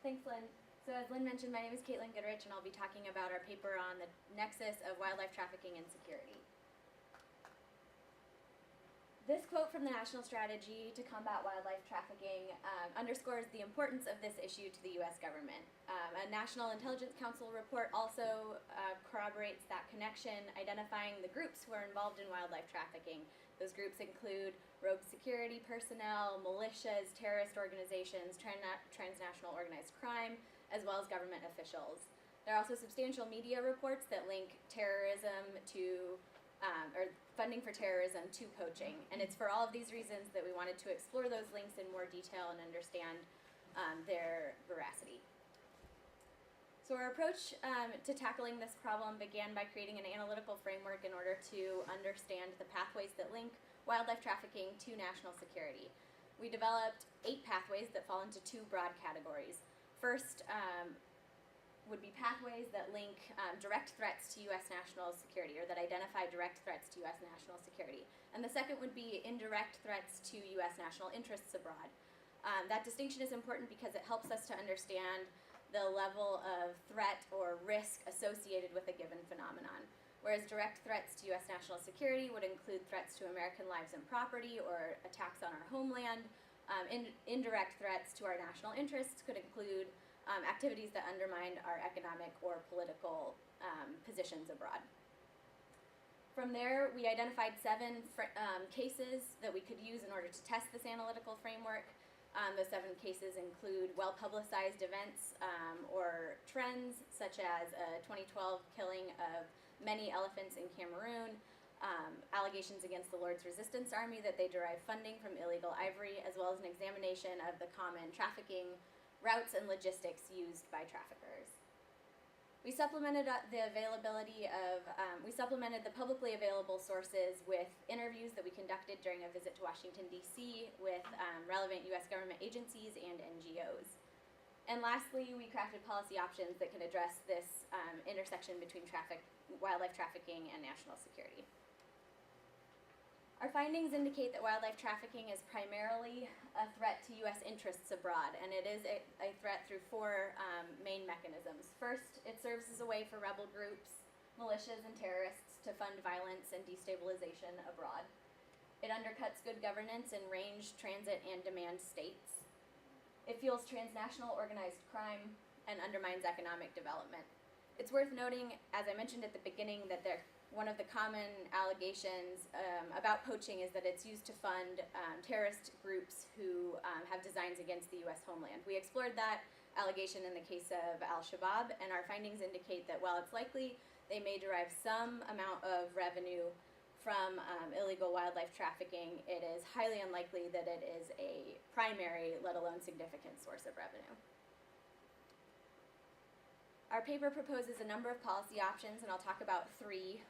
Thanks, Lynn. So as Lynn mentioned, my name is Caitlin Goodrich, and I'll be talking about our paper on the nexus of wildlife trafficking and security. This quote from the National Strategy to Combat Wildlife Trafficking underscores the importance of this issue to the U.S. government. A National Intelligence Council report also corroborates that connection, identifying the groups who are involved in wildlife trafficking. Those groups include rogue security personnel, militias, terrorist organizations, transnational organized crime, as well as government officials. There are also substantial media reports that link terrorism to or funding for terrorism to poaching. And it's for all of these reasons that we wanted to explore those links in more detail and understand their veracity. So our approach to tackling this problem began by creating an analytical framework in order to understand the pathways that link wildlife trafficking to national security. We developed 8 pathways that fall into 2 broad categories. First, would be pathways that link direct threats to U.S. national security, or that identify direct threats to U.S. national security. And the second would be indirect threats to U.S. national interests abroad. That distinction is important because it helps us to understand the level of threat or risk associated with a given phenomenon. Whereas direct threats to U.S. national security would include threats to American lives and property or attacks on our homeland. Indirect threats to our national interests could include activities that undermine our economic or political positions abroad. From there, we identified 7 cases that we could use in order to test this analytical framework. Those 7 cases include well-publicized events or trends, such as a 2012 killing of many elephants in Cameroon, allegations against the Lord's Resistance Army that they derive funding from illegal ivory, as well as an examination of the common trafficking routes and logistics used by traffickers. We supplemented the publicly available sources with interviews that we conducted during a visit to Washington, D.C. with relevant U.S. government agencies and NGOs. And lastly, we crafted policy options that can address this intersection between wildlife trafficking and national security. Our findings indicate that wildlife trafficking is primarily a threat to U.S. interests abroad, and it is a threat through 4 main mechanisms. First, it serves as a way for rebel groups, militias, and terrorists to fund violence and destabilization abroad. It undercuts good governance in range, transit, and demand states. It fuels transnational organized crime and undermines economic development. It's worth noting, as I mentioned at the beginning, that one of the common allegations about poaching is that it's used to fund terrorist groups who have designs against the U.S. homeland. We explored that allegation in the case of Al-Shabaab, and our findings indicate that while it's likely they may derive some amount of revenue from illegal wildlife trafficking, it is highly unlikely that it is a primary, let alone significant, source of revenue. Our paper proposes a number of policy options, and I'll talk about 3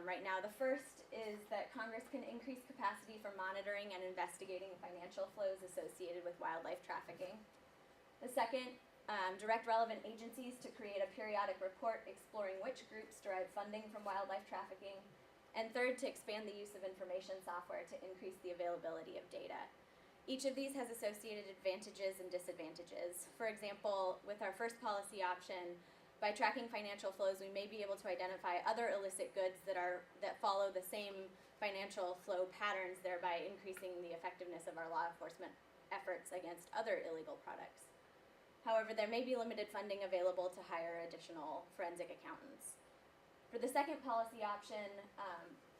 right now. The first is that Congress can increase capacity for monitoring and investigating financial flows associated with wildlife trafficking. The second, direct relevant agencies to create a periodic report exploring which groups derive funding from wildlife trafficking. And third, to expand the use of information software to increase the availability of data. Each of these has associated advantages and disadvantages. For example, with our first policy option, by tracking financial flows, we may be able to identify other illicit goods that follow the same financial flow patterns, thereby increasing the effectiveness of our law enforcement efforts against other illegal products. However, there may be limited funding available to hire additional forensic accountants. For the second policy option,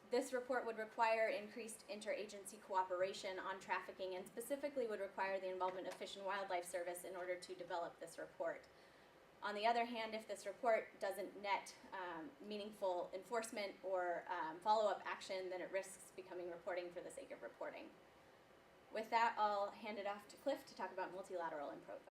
this report would require increased interagency cooperation on trafficking, and specifically would require the involvement of Fish and Wildlife Service in order to develop this report. On the other hand, if this report doesn't net meaningful enforcement or follow-up action, then it risks becoming reporting for the sake of reporting. With that, I'll hand it off to Cliff to talk about multilateral approach.